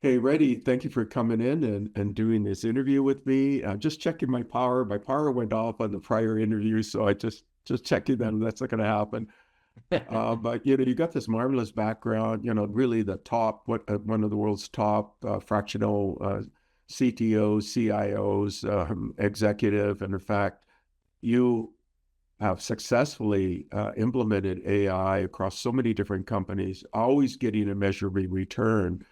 Hey, Reddy, thank you for coming in and doing this interview with me. Just checking my power. My power went off on the prior interview, so I just checking that that's not going to happen. But you got this marvelous background. Really the top, one of the world's top fractional CTOs, CIOs, executive, and in fact, you have successfully implemented AI across so many different companies, always getting a measurable return.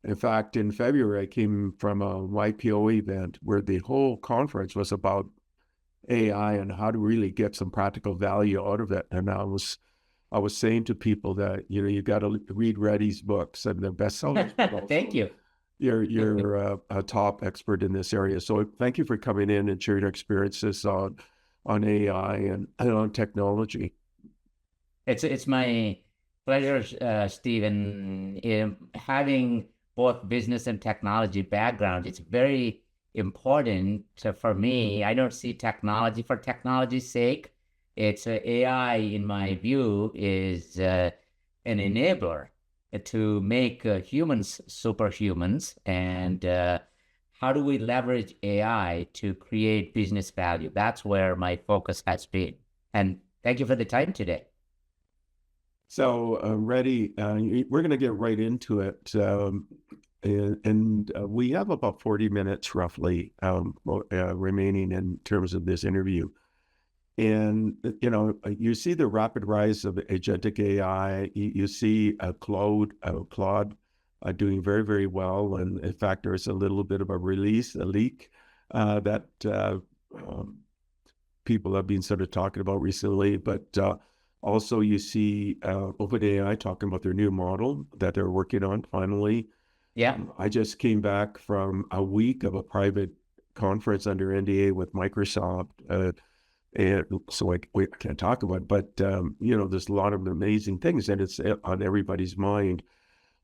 In fact, in February, I came from a YPO event where the whole conference was about AI and how to really get some practical value out of it. And I was saying to people that you got to read Reddy's books and the bestsellers, but Thank also you. you're a top expert in this area. So thank you for coming in and sharing your experiences on AI and on technology. It's my pleasure, Stephen. Having both business and technology background, it's very important for me. I don't see technology for technology's sake. It's AI, in my view, is an enabler to make humans superhumans. And how do we leverage AI to create business value? That's where my focus has been. And thank you for the time today. So, Reddy, we're going to get right into it. And we have about 40 minutes roughly remaining in terms of this interview. And, you see the rapid rise of agentic AI. You see Claude doing very, very well. And in fact, there's a little bit of a leak that people have been sort of talking about recently. But also you see OpenAI talking about their new model that they're working on finally. Yeah. I just came back from a week of a private conference under NDA with Microsoft. And so we can't talk about it, but there's a lot of amazing things and it's on everybody's mind.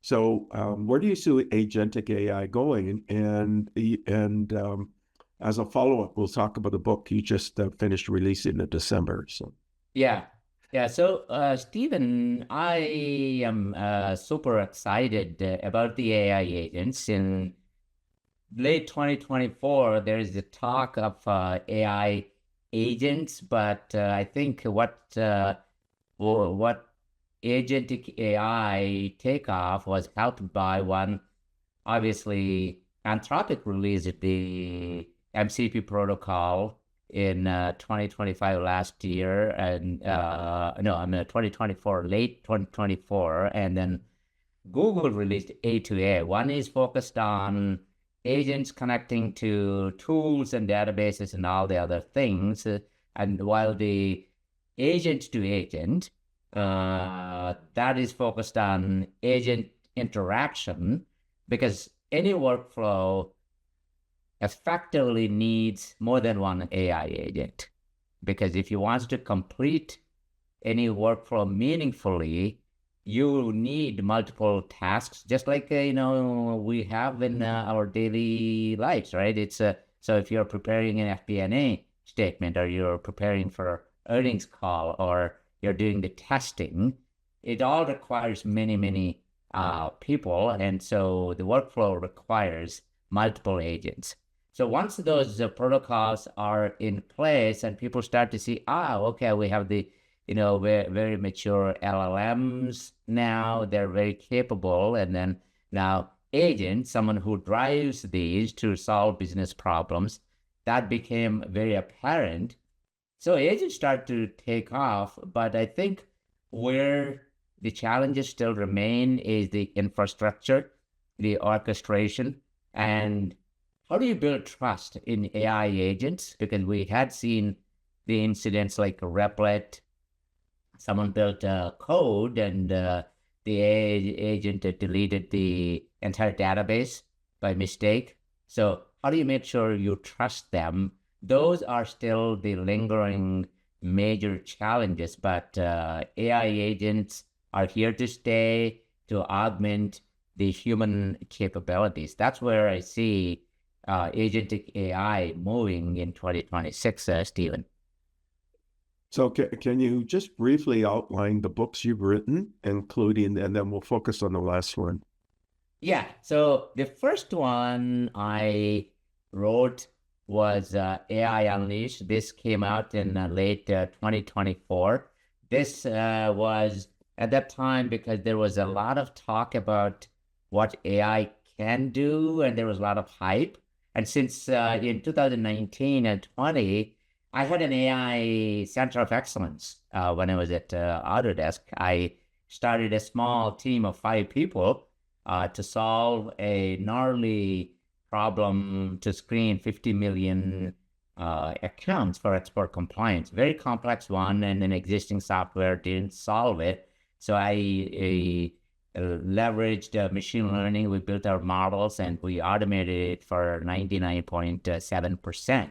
So where do you see agentic AI going? And as a follow-up, we'll talk about the book you just finished releasing in December. So Yeah. Yeah. So, Stephen, I am super excited about the AI agents. In late 2024, there is the talk of AI agents, but I think what agentic AI takeoff was helped by one. Obviously, Anthropic released the MCP protocol in 2025 last year, and no, I mean 2024, late 2024, and then Google released A2A. One is focused on agents connecting to tools and databases and all the other things. And while the agent to agent, that is focused on agent interaction, because any workflow effectively needs more than one AI agent. Because if you want to complete any workflow meaningfully, you need multiple tasks, just like we have in our daily lives, right? It's so if you're preparing an FP&A statement, or you're preparing for earnings call, or you're doing the testing, it all requires many people, and so the workflow requires multiple agents. So once those protocols are in place and people start to see, okay, we have the very, very mature LLMs now, they're very capable, and then now agent, someone who drives these to solve business problems, that became very apparent. So agents start to take off, but I think where the challenges still remain is the infrastructure, the orchestration, and how do you build trust in AI agents? Because we had seen the incidents like Replit. Someone built a code, and the AI agent deleted the entire database by mistake. So how do you make sure you trust them? Those are still the lingering major challenges, but AI agents are here to stay, to augment the human capabilities. That's where I see agentic AI moving in 2026, Stephen. So can you just briefly outline the books you've written, including, and then we'll focus on the last one. Yeah. So the first one I wrote was AI Unleashed. This came out in late 2024. This was at that time because there was a lot of talk about what AI can do, and there was a lot of hype. And since in 2019 and 20, I had an AI Center of Excellence when I was at Autodesk. I started a small team of 5 people to solve a gnarly problem to screen 50 million accounts for export compliance. Very complex one, and an existing software didn't solve it. So I leveraged machine learning. We built our models and we automated it for 99.7%.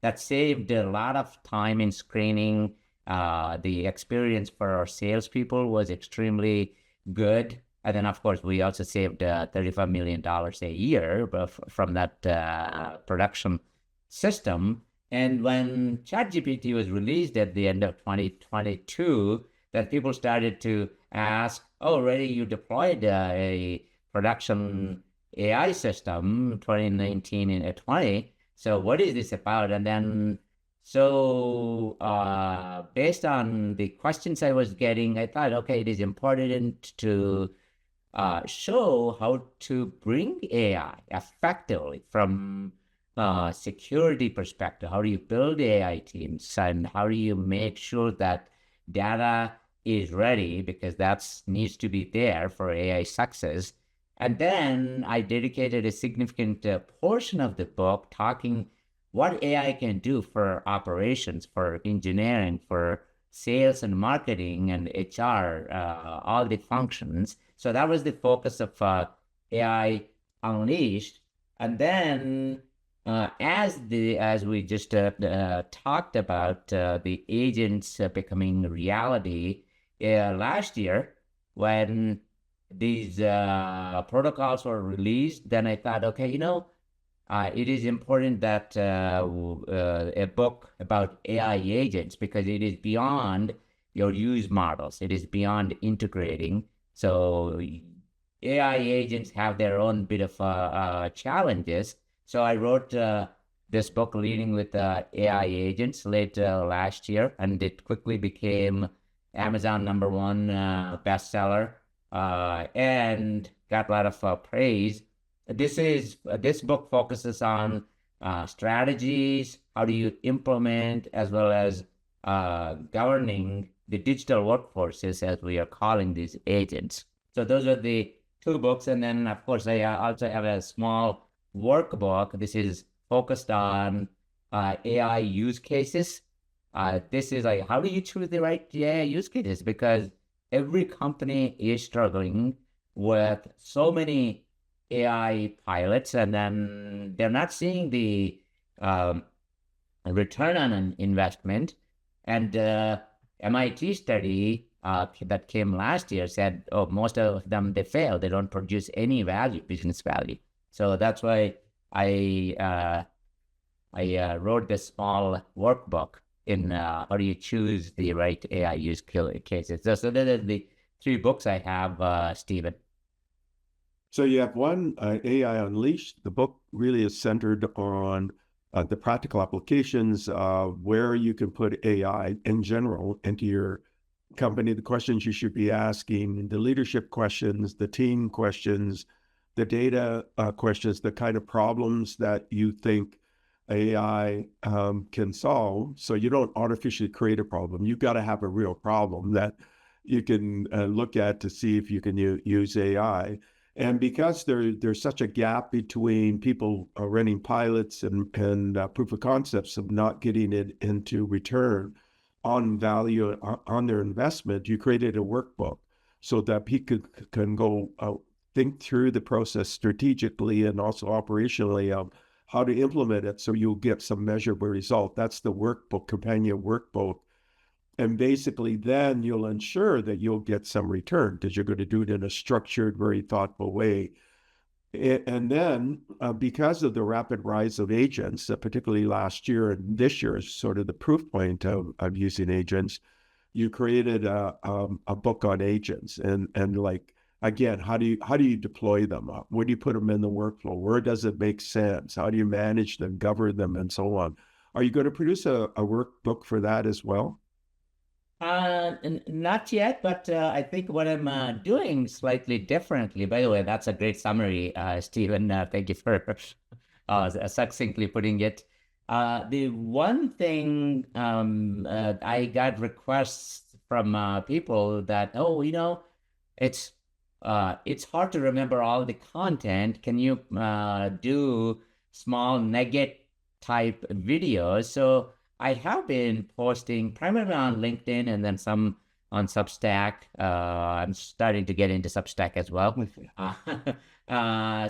That saved a lot of time in screening. The experience for our salespeople was extremely good. And then, of course, we also saved $35 million a year from that production system. And when ChatGPT was released at the end of 2022, then people started to ask, oh, Reddy, you deployed a production AI system 2019 and 20. So what is this about? And then so based on the questions I was getting, I thought, okay, it is important to show how to bring AI effectively from security perspective. How do you build AI teams, and how do you make sure that data is ready, because that needs to be there for AI success. And then I dedicated a significant portion of the book talking what AI can do for operations, for engineering, for sales and marketing and HR, all the functions. So that was the focus of AI Unleashed. And then as we just talked about the agents becoming reality last year, when these protocols were released, then I thought, okay, it is important that a book about AI agents, because it is beyond your use models. It is beyond integrating. So AI agents have their own bit of challenges. So I wrote this book, Leading with AI Agents, late last year, and it quickly became Amazon #1 bestseller and got a lot of praise. This book focuses on strategies, how do you implement, as well as governing the digital workforces, as we are calling these agents. So those are the 2 books. And then, of course, I also have a small workbook. This is focused on AI use cases. This is like, how do you choose the right AI use cases? Because every company is struggling with so many AI pilots, and then they're not seeing the return on an investment. And MIT study that came last year said, oh, most of them, they fail. They don't produce any value, business value. So that's why I wrote this small workbook in how do you choose the right AI use cases. So those are the 3 books I have, Stephen. So you have one, AI Unleashed. The book really is centered on the practical applications, where you can put AI in general into your company, the questions you should be asking, the leadership questions, the team questions, the data questions, the kind of problems that you think AI can solve. So you don't artificially create a problem. You've got to have a real problem that you can look at to see if you can use AI. And because there's such a gap between people running pilots and proof of concepts of not getting it into return on value on their investment, you created a workbook so that people can go think through the process strategically and also operationally of how to implement it so you'll get some measurable result. That's the workbook, companion workbook. And basically then you'll ensure that you'll get some return because you're going to do it in a structured, very thoughtful way. And then because of the rapid rise of agents, particularly last year and this year is sort of the proof point of using agents, you created a book on agents and like again, how do you deploy them? Where do you put them in the workflow? Where does it make sense? How do you manage them, govern them, and so on? Are you going to produce a workbook for that as well? Not yet, but I think what I'm doing slightly differently. By the way, that's a great summary, Stephen. Thank you for succinctly putting it. The one thing I got requests from people that, oh, it's hard to remember all the content. Can you do small nugget type videos? So I have been posting primarily on LinkedIn and then some on Substack. I'm starting to get into Substack as well.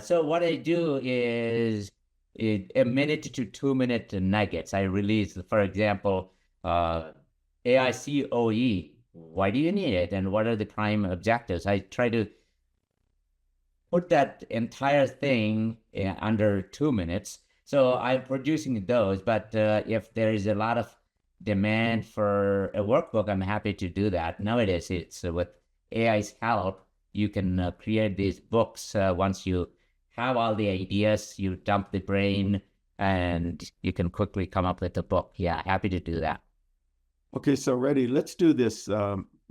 So what I do is a minute to 2 minute nuggets. I release, for example, AI COE. Why do you need it? And what are the prime objectives? I try to put that entire thing under 2 minutes. So I'm producing those, but if there is a lot of demand for a workbook, I'm happy to do that. Nowadays, it's with AI's help, you can create these books. Once you have all the ideas, you dump the brain, and you can quickly come up with a book. Yeah, happy to do that. Okay, so Reddy, let's do this.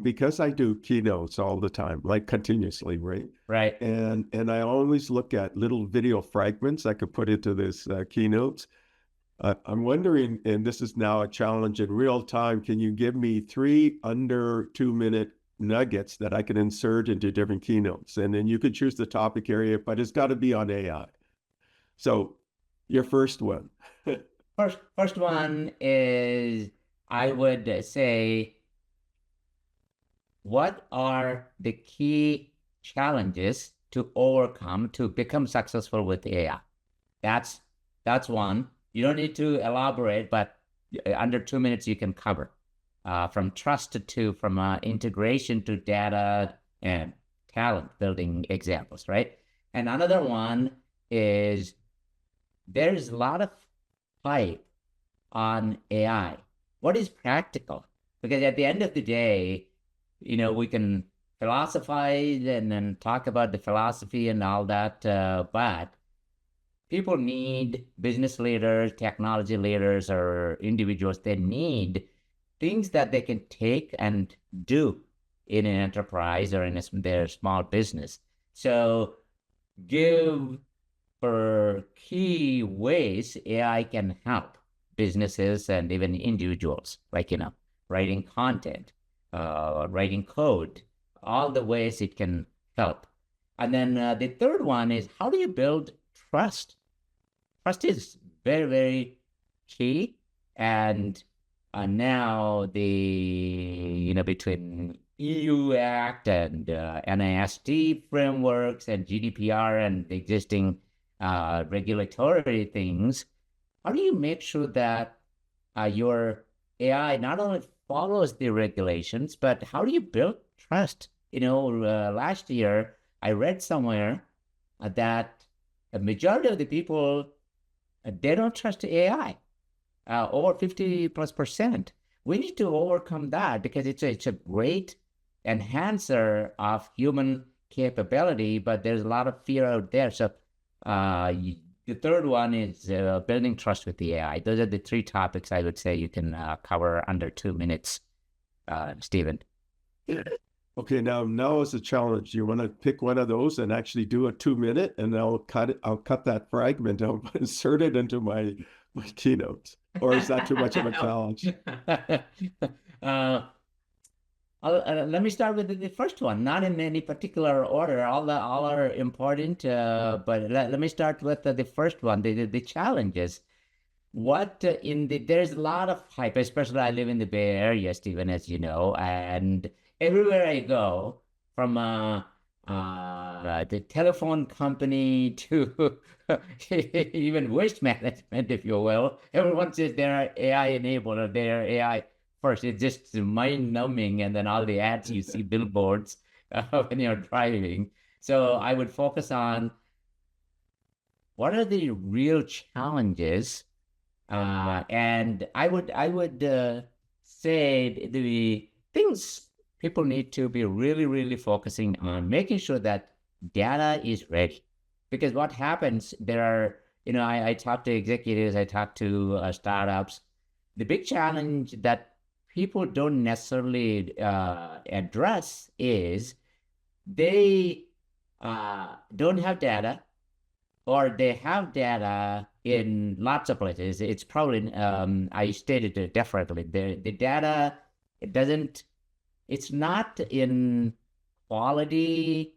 Because I do keynotes all the time, like continuously, right? Right. And I always look at little video fragments I could put into this keynotes. I'm wondering, and this is now a challenge in real time, can you give me 3 under 2 minute nuggets that I can insert into different keynotes? And then you could choose the topic area, but it's got to be on AI. So your first one. First one is, I would say, what are the key challenges to overcome to become successful with AI? That's one. You don't need to elaborate, but under 2 minutes you can cover. From trust from integration to data and talent building examples, right? And another one is, there's a lot of hype on AI. What is practical? Because at the end of the day, we can philosophize and then talk about the philosophy and all that, but people need business leaders, technology leaders, or individuals. They need things that they can take and do in an enterprise or in their small business. So give for key ways AI can help businesses and even individuals, like, writing content, writing code, all the ways it can help. And then the third one is, how do you build trust? Trust is very, very key. And now between EU Act and NIST frameworks and GDPR and the existing regulatory things, how do you make sure that your AI not only follows the regulations, but how do you build trust? Last year I read somewhere that a majority of the people, they don't trust AI, over 50+%. We need to overcome that, because it's a great enhancer of human capability, but there's a lot of fear out there. So the third one is building trust with the AI. Those are the 3 topics I would say you can cover under 2 minutes, Stephen. Okay, now is a challenge. You want to pick one of those and actually do a 2 minute, and I'll cut that fragment, I'll insert it into my keynotes. Or is that too much of a challenge? Let me start with the first one, not in any particular order. All are important, but let me start with the first one, the challenges. There's a lot of hype, especially I live in the Bay Area, Stephen, as you know, and everywhere I go, from the telephone company to even waste management, if you will, everyone says they're AI enabled or they're AI first. It's just mind numbing, and then all the ads you see, billboards when you're driving. So I would focus on, what are the real challenges, and I would say the things people need to be really, really focusing on making sure that data is ready. Because what happens, there are, I talk to executives, I talk to startups. The big challenge that people don't necessarily address is they don't have data, or they have data in lots of places. It's probably, I stated it differently. The data, it's not in quality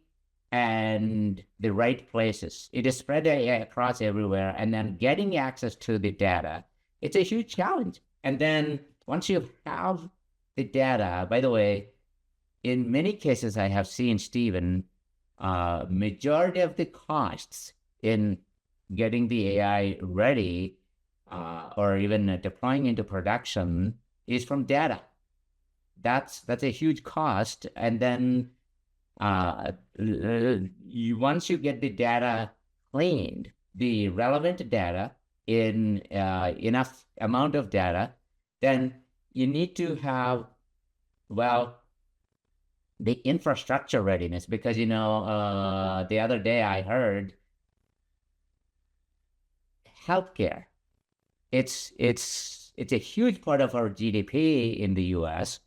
and the right places. It is spread across everywhere. And then getting access to the data, it's a huge challenge. And then once you have the data, by the way, in many cases I have seen, Stephen, majority of the costs in getting the AI ready or even deploying into production is from data. That's a huge cost. And then once you get the data cleaned, the relevant data in enough amount of data, then you need to have, well, the infrastructure readiness. Because, the other day I heard healthcare. It's a huge part of our GDP in the US,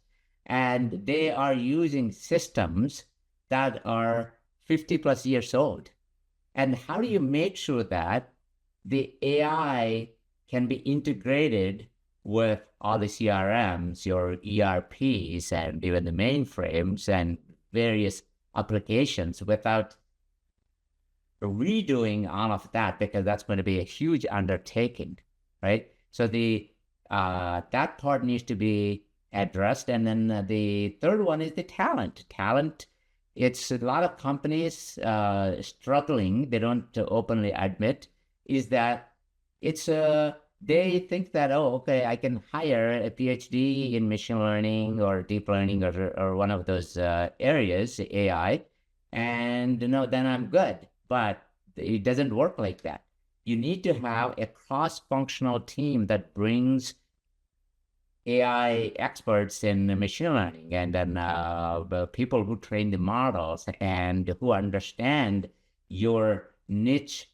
and they are using systems that are 50 plus years old. And how do you make sure that the AI can be integrated with all the CRMs, your ERPs, and even the mainframes and various applications without redoing all of that? Because that's going to be a huge undertaking, right? So that part needs to be addressed. And then the third one is the talent. It's a lot of companies struggling. They don't openly admit is that it's they think that, okay, I can hire a PhD in machine learning or deep learning or one of those areas, AI, and then I'm good. But it doesn't work like that. You need to have a cross-functional team that brings AI experts in machine learning, and then the people who train the models and who understand your niche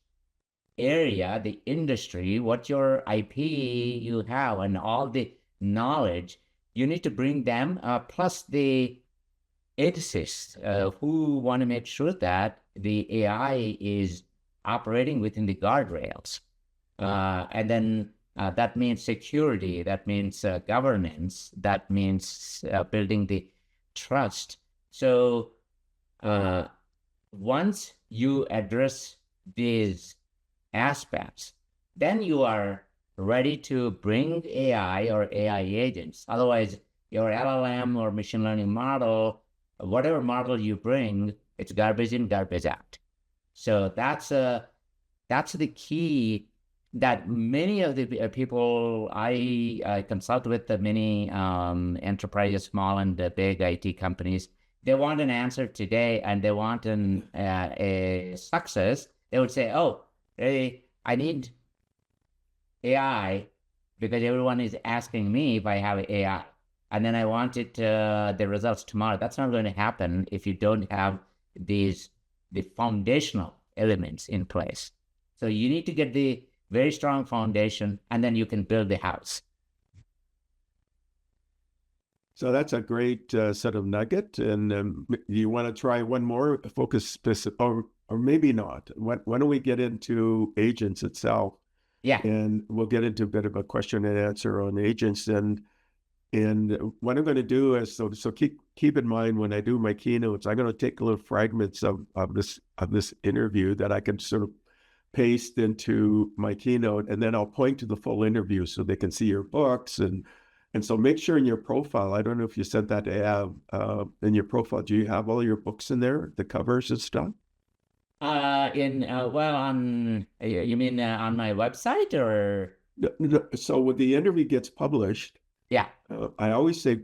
area, the industry, what your IP you have, and all the knowledge. You need to bring them, plus the ethicists who want to make sure that the AI is operating within the guardrails. And then that means security, that means governance, that means building the trust. So once you address these aspects, then you are ready to bring AI or AI agents. Otherwise, your LLM or machine learning model, whatever model you bring, it's garbage in, garbage out. So that's the key that many of the people I consult with, the many enterprises, small and big IT companies, they want an answer today, and they want a success. They would say, "Oh, Reddy, I need AI because everyone is asking me if I have AI, and then I want the results tomorrow." That's not going to happen if you don't have the foundational elements in place. So you need to get the very strong foundation, and then you can build the house. So that's a great set of nugget. And you want to try one more focus specific, or maybe not. Why don't we get into agents itself? Yeah. And we'll get into a bit of a question and answer on agents. And what I'm going to do is, so keep in mind, when I do my keynotes, I'm going to take little fragments of this interview that I can sort of paste into my keynote, and then I'll point to the full interview so they can see your books. And so make sure in your profile, I don't know if you sent that to have in your profile, do you have all your books in there, the covers and stuff? You mean on my website, or? No, so when the interview gets published, Yeah. I always say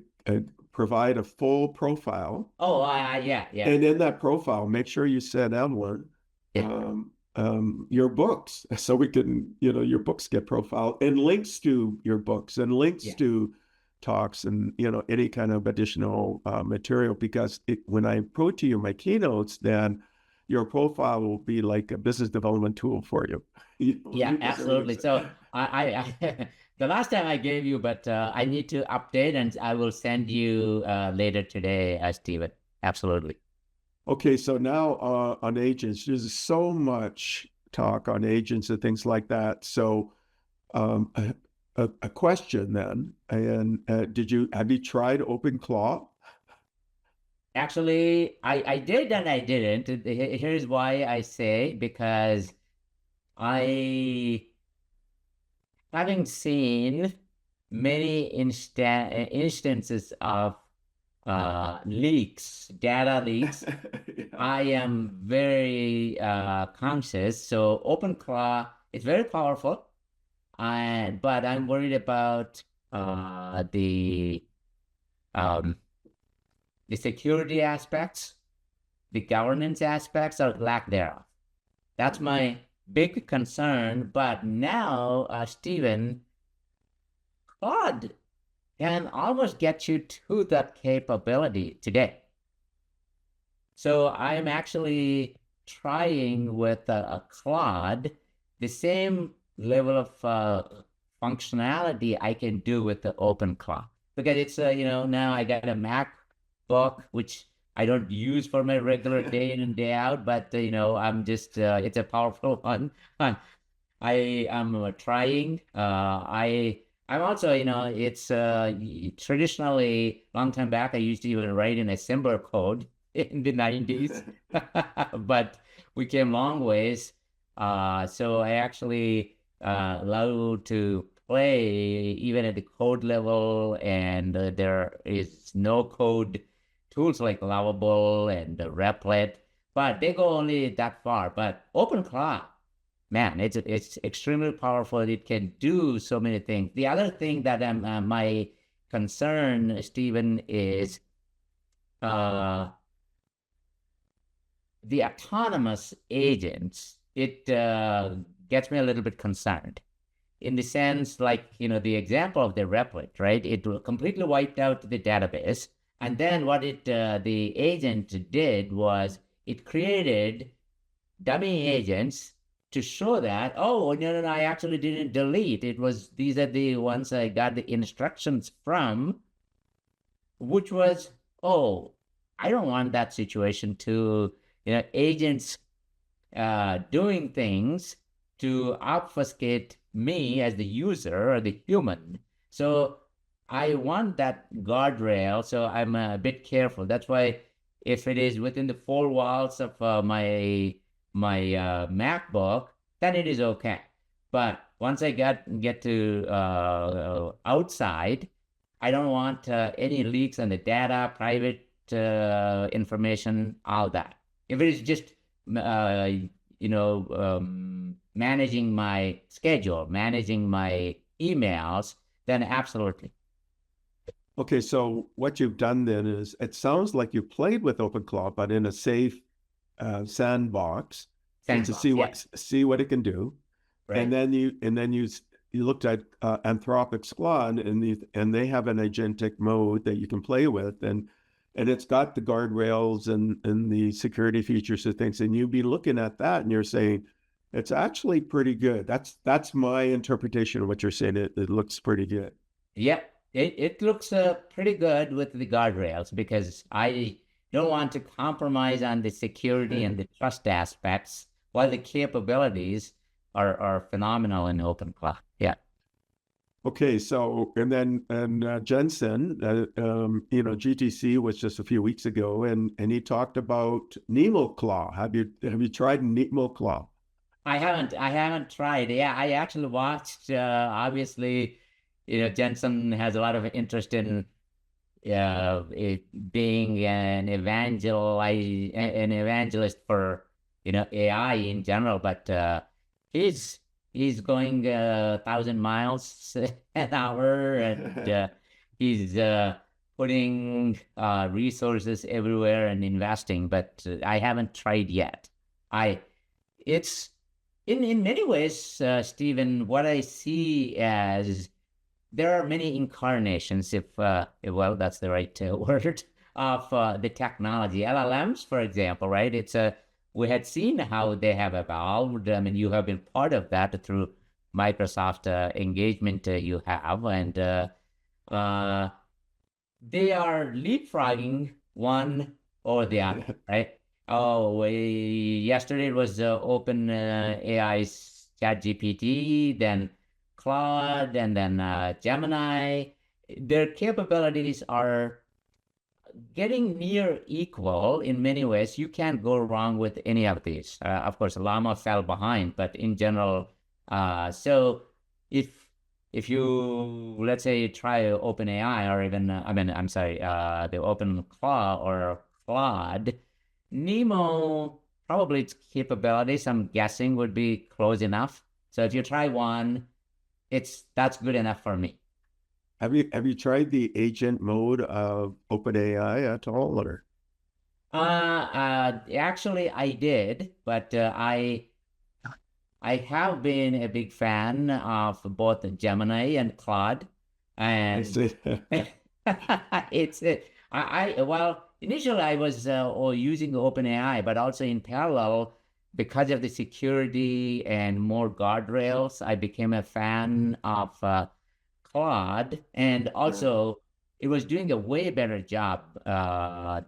provide a full profile. Oh, yeah. And in that profile, make sure you send out one. Yeah. Your books, so we can, your books get profiled, and links to your books, and links to talks and, any kind of additional material, because when I approach you in my keynotes, then your profile will be like a business development tool for you. Yeah, absolutely. So I the last time I gave you, but I need to update, and I will send you later today, Steven. Absolutely. Okay, so now on agents, there's so much talk on agents and things like that. So um, a question then, and have you tried OpenClaw? Actually, I did and I didn't. Here's why I say, because I, having seen many instances of leaks, data leaks, Yeah. I am very conscious. So OpenClaw is very powerful, but I'm worried about um, the security aspects, the governance aspects, or lack thereof. That's my big concern. But now, Stephen, Claude can almost get you to that capability today. So I'm actually trying with a Claude the same level of functionality I can do with the OpenClaw, because it's now I got a MacBook which I don't use for my regular day in and day out, but I'm just it's a powerful one. I am trying. I'm also, it's traditionally long time back. I used to even write in assembler code in the 90s, but we came long ways. So I actually love to play even at the code level, and there is no code tools like Lovable and Replit, but they go only that far. But OpenClaw, man, it's extremely powerful. It can do so many things. The other thing that my concern, Stephen, is uh, the autonomous agents. It gets me a little bit concerned, in the sense, like, the example of the Replit, right? It completely wiped out the database. And then what the agent did was it created dummy agents to show that, oh, no, I actually didn't delete. These are the ones I got the instructions from, which was, oh, I don't want that situation to, agents doing things to obfuscate me as the user or the human. So I want that guardrail. So I'm a bit careful. That's why if it is within the four walls of my MacBook, then it is okay. But once I get to outside, I don't want any leaks on the data, private information, all that. If it is just uh, managing my schedule, managing my emails, then absolutely. Okay, so what you've done then is, it sounds like you played with OpenClaw, but in a safe sandbox, to see what it can do, Right. and then you looked at Anthropic's Claude, and they have an agentic mode that you can play with, and it's got the guardrails and the security features and things, and you'd be looking at that and you're saying it's actually pretty good. That's my interpretation of what you're saying. It looks pretty good. Yep. It looks pretty good with the guardrails, because I don't want to compromise on the security and the trust aspects, while the capabilities are phenomenal in OpenClaw. Yeah. Okay, so Jensen, GTC was just a few weeks ago, and he talked about Nemo Claw. Have you tried Nemo Claw? I haven't tried. Yeah, I actually watched. Obviously, Jensen has a lot of interest in being an evangelist for AI in general. But he's going 1,000 miles an hour, and he's putting resources everywhere and investing. But I haven't tried yet. It's in many ways, Stephen, what I see as there are many incarnations, if well, that's the right word, of the technology. LLMs, for example, right? We had seen how they have evolved. I mean, you have been part of that through Microsoft engagement you have, and they are leapfrogging one or the other, right? Oh, yesterday it was Open AI's ChatGPT, then Claude, and then Gemini. Their capabilities are getting near equal in many ways. You can't go wrong with any of these. Of course, Llama fell behind, but in general, so if you, let's say, you try OpenAI or even, I'm sorry, the Open Claude or Claude, Nemo, probably its capabilities, I'm guessing, would be close enough. So if you try one, that's good enough for me. Have you tried the agent mode of OpenAI at all, or? Actually, I did, but I have been a big fan of both Gemini and Claude, I and see. it's well, initially I was using OpenAI, but also in parallel, because of the security and more guardrails, I became a fan of Claude, and also it was doing a way better job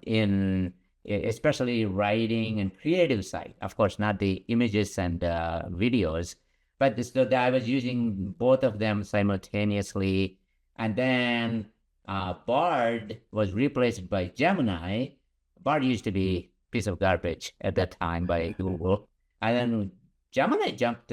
in especially writing and creative side. Of course, not the images and videos, but so that I was using both of them simultaneously. And then Bard was replaced by Gemini. Bard used to be a piece of garbage at that time by Google. And then Gemini jumped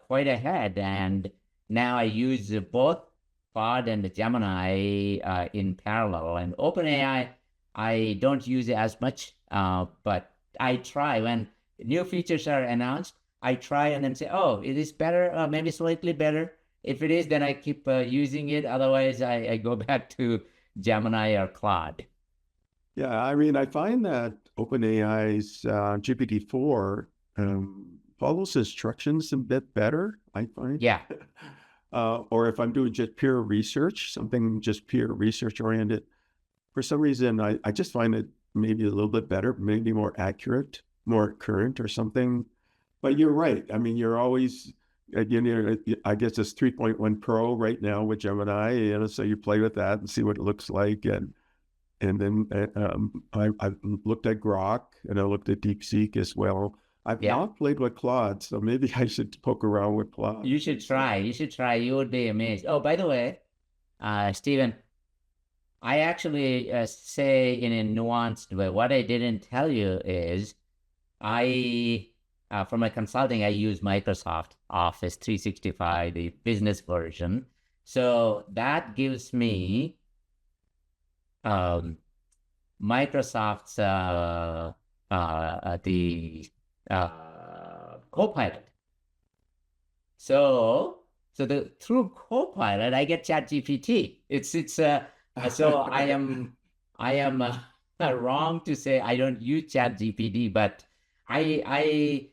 quite ahead, and now I use both Claude and the Gemini in parallel. And OpenAI, I don't use it as much, but I try. When new features are announced, I try and then say, oh, it is better, maybe slightly better. If it is, then I keep using it. Otherwise, I go back to Gemini or Claude. Yeah, I mean, I find that OpenAI's GPT-4 follows instructions a bit better, I find. Yeah. Or if I'm doing just pure research, something just pure research oriented, for some reason, I just find it maybe a little bit better, maybe more accurate, more current or something. But you're right. I mean, you're always, I guess it's 3.1 Pro right now with Gemini, so you play with that and see what it looks like. And then I looked at Grok and I looked at DeepSeek as well. I've not played with Claude, so maybe I should poke around with Claude. You should try. You should try. You would be amazed. Oh, by the way, Stephen, I actually say in a nuanced way. What I didn't tell you is for my consulting, I use Microsoft Office 365, the business version. So that gives me Microsoft's the Copilot. So through Copilot, I get ChatGPT. So I am wrong to say I don't use ChatGPT, but I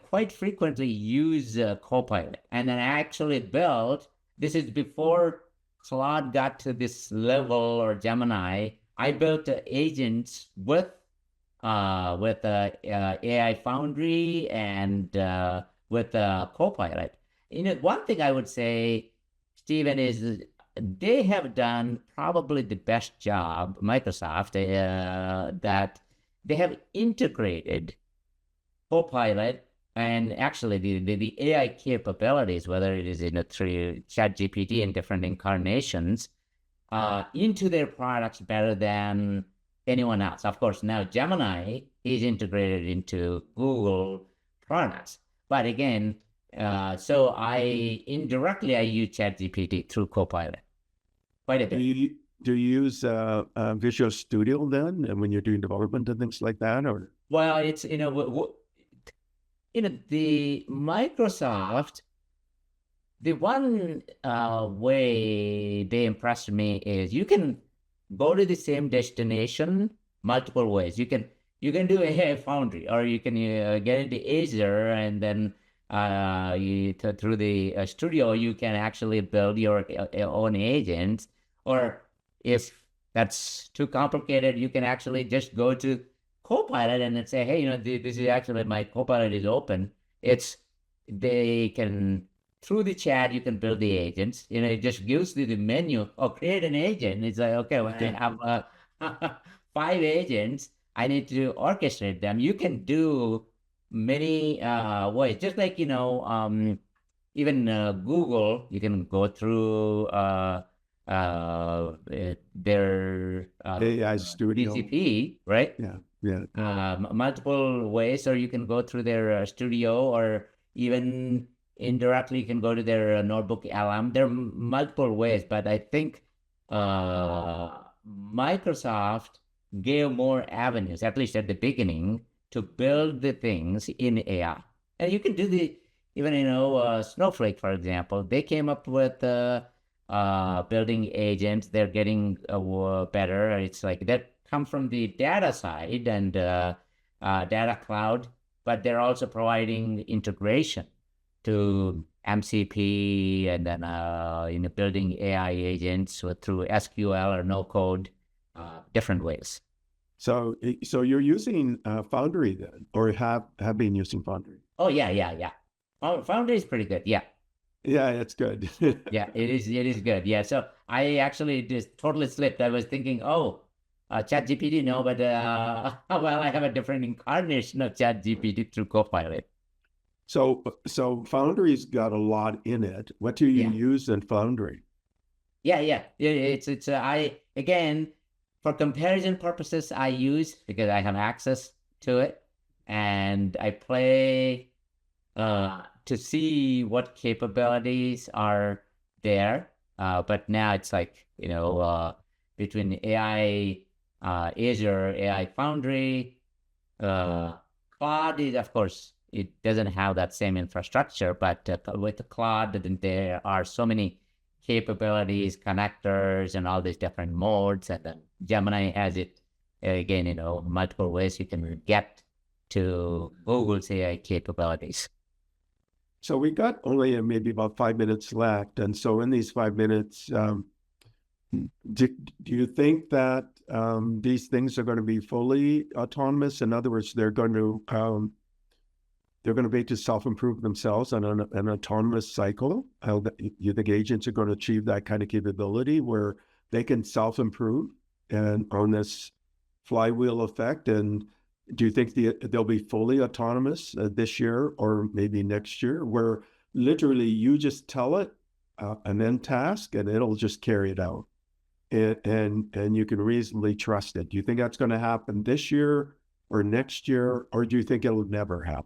quite frequently use Copilot, and then I actually built. This is before Claude got to this level, or Gemini. I built agents with AI Foundry and with Copilot. One thing I would say, Stephen, is they have done probably the best job, Microsoft, that they have integrated Copilot and actually the AI capabilities, whether it is through ChatGPT in different incarnations, into their products better than anyone else. Of course, now Gemini is integrated into Google products. But again, so indirectly I use ChatGPT through Copilot quite a bit. Do you use Visual Studio then, and when you're doing development and things like that, or? Well, it's the Microsoft. The one way they impressed me is you can go to the same destination multiple ways. You can do a Foundry, or you can get into Azure and then through the studio, you can actually build your own agents. Or if that's too complicated, you can actually just go to Copilot and then say, hey, this is actually my Copilot is open. They can, through the chat, you can build the agents. It just gives you the menu, create an agent. It's like, okay, when I have 5 agents, I need to orchestrate them. You can do many ways, just like, even Google, you can go through their AI Studio. DCP, right? Yeah. Multiple ways, or you can go through their studio, or even indirectly you can go to their notebook LM. There are multiple ways, but I think Microsoft gave more avenues, at least at the beginning, to build the things in AI. And you can do even Snowflake, for example, they came up with building agents. They're getting better. It's like that come from the data side and data cloud, but they're also providing integration to MCP, and then building AI agents through SQL or no code, different ways. So you're using Foundry then, or have been using Foundry? Oh yeah. Foundry is pretty good. Yeah. Yeah, it's good. Yeah, it is good. Yeah. So I actually just totally slipped. I was thinking, ChatGPT, no, but well, I have a different incarnation of ChatGPT through Copilot. So Foundry's got a lot in it. What do you use in Foundry? Yeah. It's I, again, for comparison purposes, I use, because I have access to it, and I play to see what capabilities are there. But now it's like, between AI, Azure, AI Foundry, Claude is, of course, it doesn't have that same infrastructure, but with the Claude, there are so many capabilities, connectors, and all these different modes. And then Gemini has it, again, multiple ways you can get to Google's AI capabilities. So we got only maybe about 5 minutes left. And so in these 5 minutes, do you think that these things are going to be fully autonomous? In other words, they're going to be able to self-improve themselves on an autonomous cycle? You think agents are going to achieve that kind of capability where they can self-improve and on this flywheel effect? And do you think they'll be fully autonomous this year or maybe next year, where literally you just tell it an end task and it'll just carry it out, and you can reasonably trust it? Do you think that's going to happen this year or next year, or do you think it'll never happen?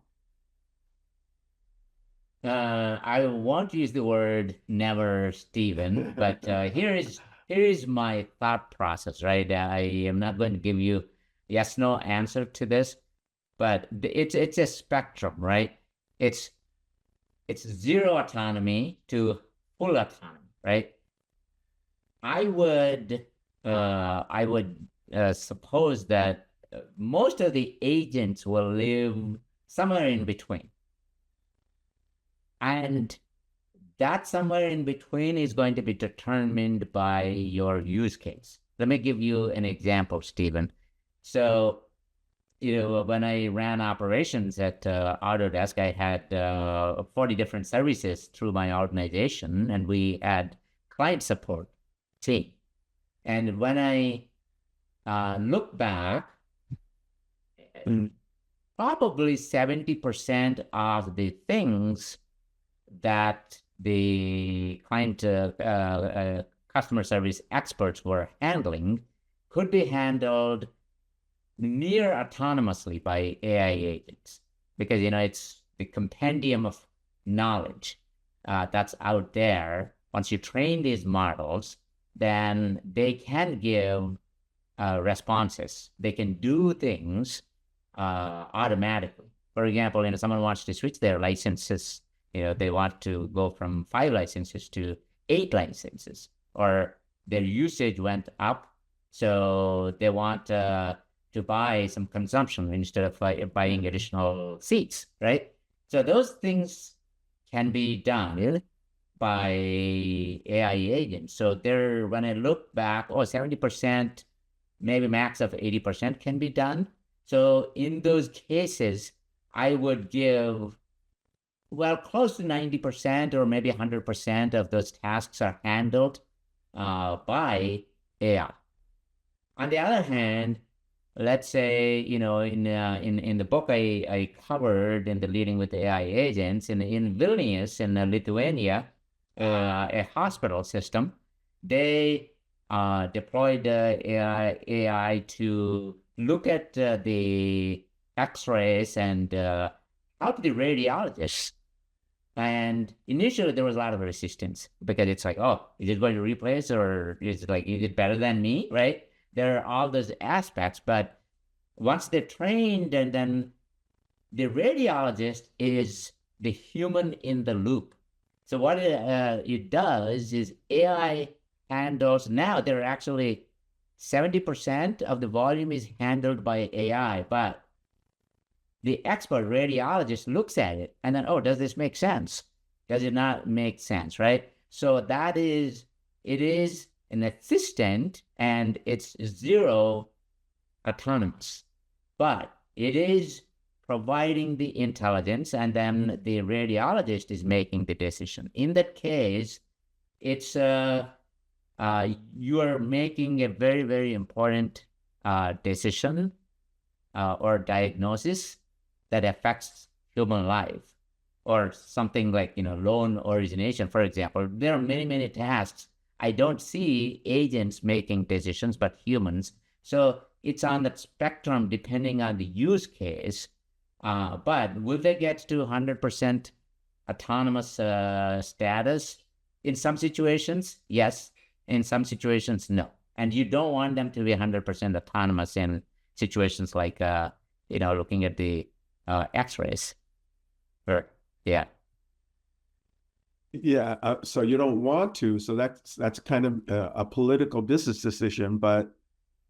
I won't use the word never, Stephen, but here is my thought process, right? I am not going to give you yes, no answer to this, but it's a spectrum, right? It's zero autonomy to full autonomy, right? I would suppose that most of the agents will live somewhere in between. And that somewhere in between is going to be determined by your use case. Let me give you an example, Stephen. So, when I ran operations at Autodesk, I had 40 different services through my organization, and we had client support team. And when I look back, probably 70% of the things that the client customer service experts were handling could be handled near autonomously by AI agents, because it's the compendium of knowledge that's out there. Once you train these models, then they can give responses. They can do things automatically. For example, someone wants to switch their licenses. They want to go from 5 licenses to 8 licenses, or their usage went up, so they want to buy some consumption instead of buying additional seats, right? So those things can be done by AI agents. So there, when I look back, 70%, maybe max of 80% can be done. So in those cases, I would give, well, close to 90% or maybe 100% of those tasks are handled by AI. On the other hand, let's say, in the book I covered in the Leading with AI Agents in Vilnius in Lithuania, a hospital system, they deployed AI to look at the X-rays and help the radiologists. And initially there was a lot of resistance because it's like, oh, is it going to replace, or is it better than me, right? There are all those aspects, but once they're trained, and then the radiologist is the human in the loop. So what it does is AI handles, now there are actually 70% of the volume is handled by AI, but the expert radiologist looks at it and then, oh, does this make sense? Does it not make sense, right? So it is an assistant, and it's zero autonomous, but it is providing the intelligence, and then the radiologist is making the decision. In that case, it's you are making a very, very important decision or diagnosis that affects human life, or something like, loan origination, for example. There are many, many tasks. I don't see agents making decisions, but humans. So it's on that spectrum depending on the use case. But will they get to 100% autonomous status? In some situations, yes. In some situations, no. And you don't want them to be 100% autonomous in situations like, looking at the X-rays. Yeah. Yeah, so you don't want to. So that's kind of a political business decision. But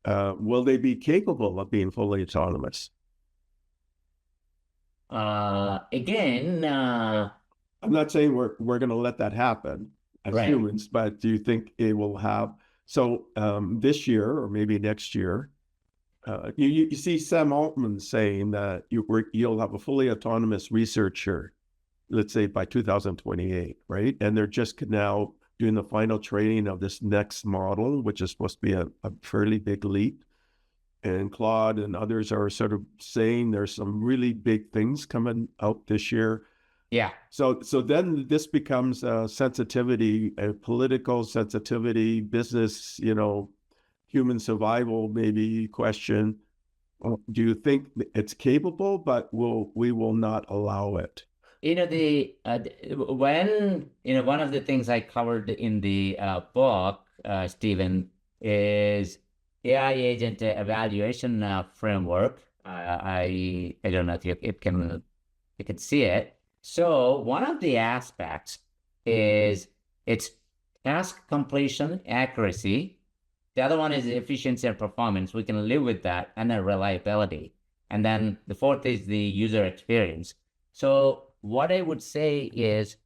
will they be capable of being fully autonomous? Again, I'm not saying we're going to let that happen as right. humans, but do you think it will have? So this year or maybe next year, you see Sam Altman saying that you'll have a fully autonomous researcher, let's say by 2028, right? And they're just now doing the final training of this next model, which is supposed to be a fairly big leap. And Claude and others are sort of saying there's some really big things coming out this year. Yeah. So then this becomes a sensitivity, a political sensitivity, business, human survival maybe question. Do you think it's capable, but we will not allow it? One of the things I covered in the book, Stephen, is AI agent evaluation framework. I don't know if you can see it. So one of the aspects is its task completion accuracy. The other one is efficiency and performance. We can live with that, and then reliability. And then the fourth is the user experience. So what I would say is,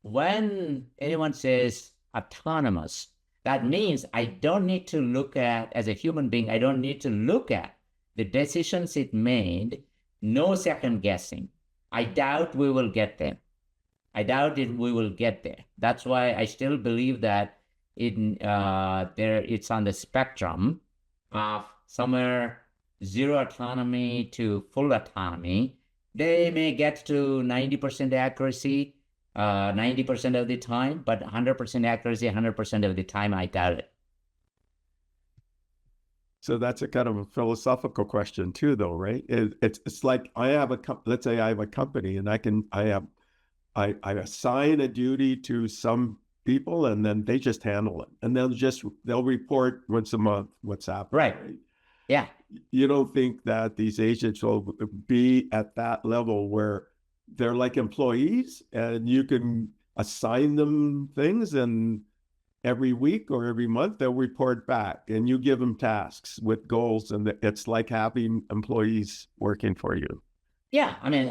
when anyone says autonomous, that means I don't need to look at, as a human being, I don't need to look at the decisions it made, no second guessing. I doubt we will get there. We will get there. That's why I still believe that it's on the spectrum of somewhere zero autonomy to full autonomy. They may get to 90% accuracy 90% of the time, but 100% accuracy 100% of the time, I doubt it. So that's a kind of a philosophical question too, though, right? It's like let's say I have a company, and I assign a duty to some people, and then they just handle it, and they'll report once a month what's happening. Right. Yeah. You don't think that these agents will be at that level where they're like employees, and you can assign them things, and every week or every month they'll report back, and you give them tasks with goals, and it's like having employees working for you? Yeah, I mean,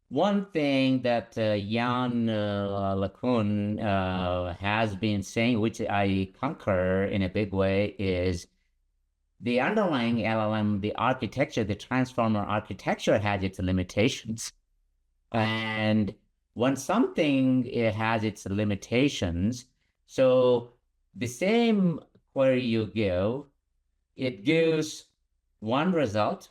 one thing that Jan LeCun has been saying, which I concur in a big way, is the underlying LLM, the architecture, the transformer architecture has its limitations. And when something it has its limitations, so the same query you give, it gives one result,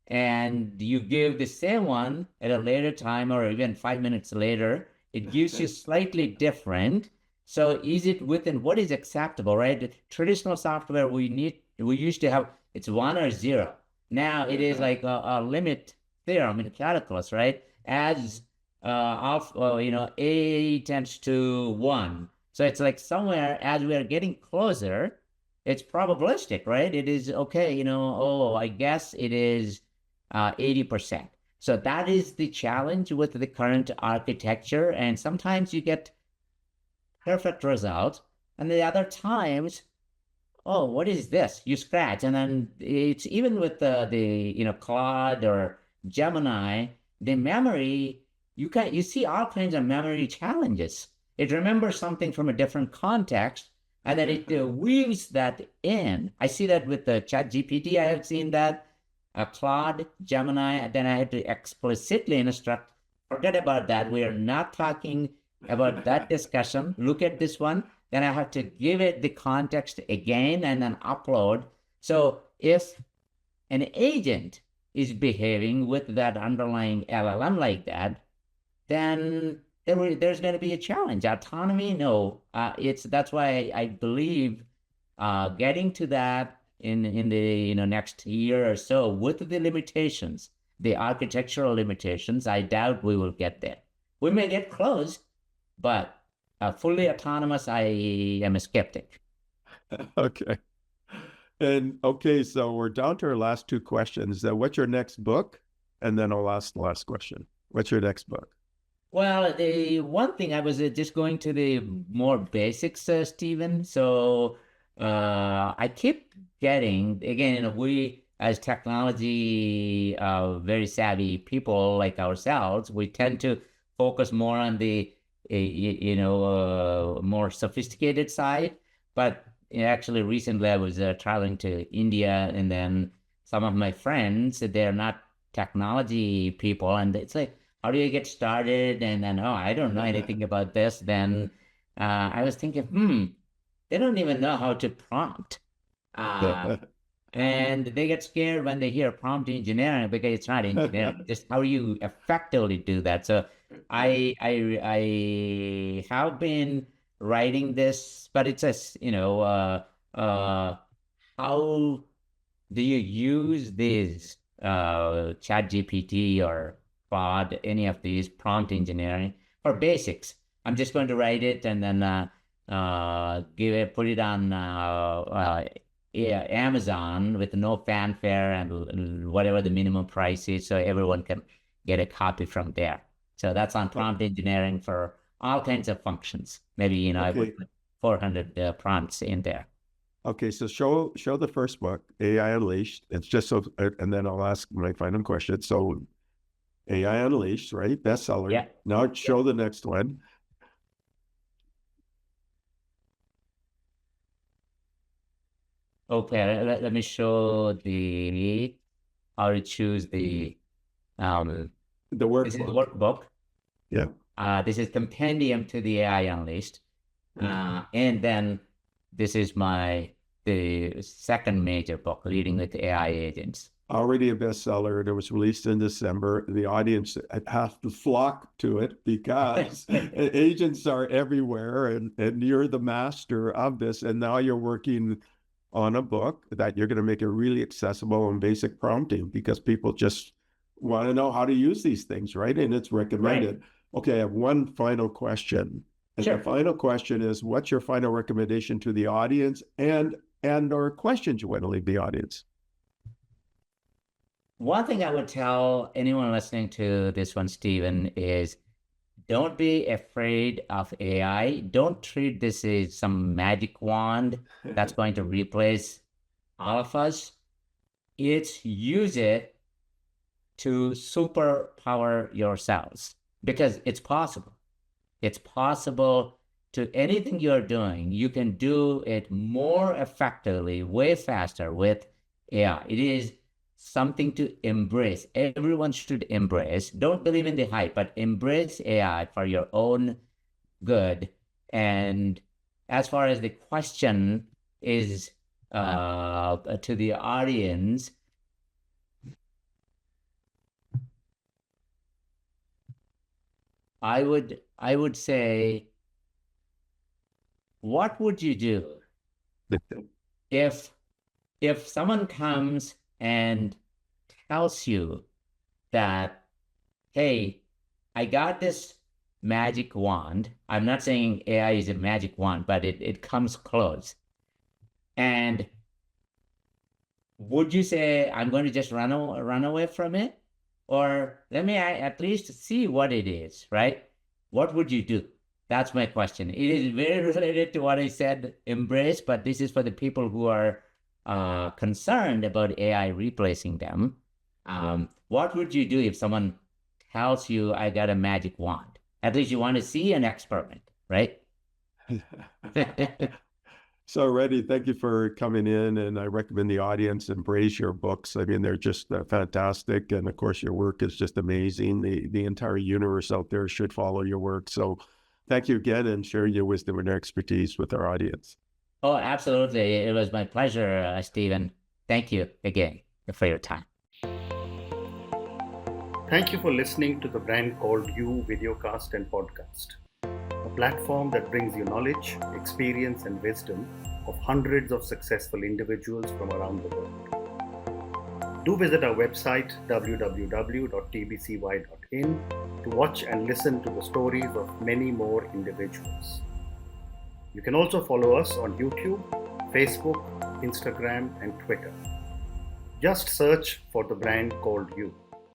and you give the same one at a later time or even 5 minutes later, it gives you slightly different. So is it within what is acceptable, right? The traditional software we used to have, it's 1 or 0. Now it is like a limit theorem in calculus, right? As A tends to 1. So it's like somewhere as we are getting closer, it's probabilistic, right? It is okay, I guess it is 80%. So that is the challenge with the current architecture. And sometimes you get perfect results. And the other times, oh, what is this? You scratch. And then it's even with the Claude or Gemini, the memory, you see all kinds of memory challenges. It remembers something from a different context, and then it weaves that in. I see that with the ChatGPT. I have seen that. Claude, Gemini, and then I had to explicitly instruct, forget about that. We are not talking about that discussion. Look at this one. Then I have to give it the context again and then upload. So if an agent is behaving with that underlying LLM like that, then there's going to be a challenge. Autonomy, no. That's why I believe getting to that in the next year or so with the limitations, the architectural limitations, I doubt we will get there. We may get close, but fully autonomous, I am a skeptic. Okay. And okay, so we're down to our last two questions. What's your next book? And then I'll ask the last question. What's your next book? Well, the one thing I was just going to the more basics, Stephen. So I keep getting, again, we as technology very savvy people like ourselves, we tend to focus more on the more sophisticated side. But actually, recently I was traveling to India, and then some of my friends, they're not technology people, and it's like, how do you get started? And then, oh, I don't know anything about this. Then I was thinking, they don't even know how to prompt. And they get scared when they hear prompt engineering because it's not engineering. Just how you effectively do that. So I have been writing this, but it's how do you use these ChatGPT or Claude, any of these prompt engineering for basics? I'm just going to write it and then put it on Amazon with no fanfare and whatever the minimum price is, so everyone can get a copy from there. So that's on prompt engineering for all kinds of functions. Maybe I would put 400 prompts in there. Okay, so show the first book, AI Unleashed. It's just so, and then I'll ask my final question. So AI Unleashed, right? Bestseller. Yeah. Now show the next one. Okay, let me show how to choose the workbook. This is the workbook. Yeah. This is compendium to the AI Unleashed. And then this is the second major book, Leading with AI Agents. Already a bestseller. It was released in December. The audience has to flock to it because agents are everywhere, and you're the master of this. And now you're working on a book that you're going to make it really accessible and basic prompting because people just want to know how to use these things, right? And it's recommended. Right. Okay, I have one final question. And the final question is, what's your final recommendation to the audience and or questions you want to leave the audience? One thing I would tell anyone listening to this one, Stephen, is don't be afraid of AI. Don't treat this as some magic wand that's going to replace all of us. Use it to superpower yourselves, because it's possible. It's possible to anything you're doing, you can do it more effectively, way faster with AI. It is something to embrace. Everyone should embrace. Don't believe in the hype, but embrace AI for your own good. And as far as the question is to the audience, I would say, what would you do if someone comes and tells you that, hey, I got this magic wand. I'm not saying AI is a magic wand, but it comes close. And would you say, I'm going to just run away from it? Or let me at least see what it is, right? What would you do? That's my question. It is very related to what I said, embrace, but this is for the people who are concerned about AI replacing them. What would you do if someone tells you, I got a magic wand? At least you want to see an experiment, right? So, Reddy, thank you for coming in, and I recommend the audience embrace your books. I mean, they're just fantastic, and of course, your work is just amazing. The entire universe out there should follow your work. So, thank you again, and sharing your wisdom and expertise with our audience. Oh, absolutely. It was my pleasure, Stephen. Thank you again for your time. Thank you for listening to the Brand Called You videocast and podcast, a platform that brings you knowledge, experience, and wisdom of hundreds of successful individuals from around the world. Do visit our website www.tbcy.in to watch and listen to the stories of many more individuals. You can also follow us on YouTube, Facebook, Instagram, and Twitter. Just search for the Brand Called You.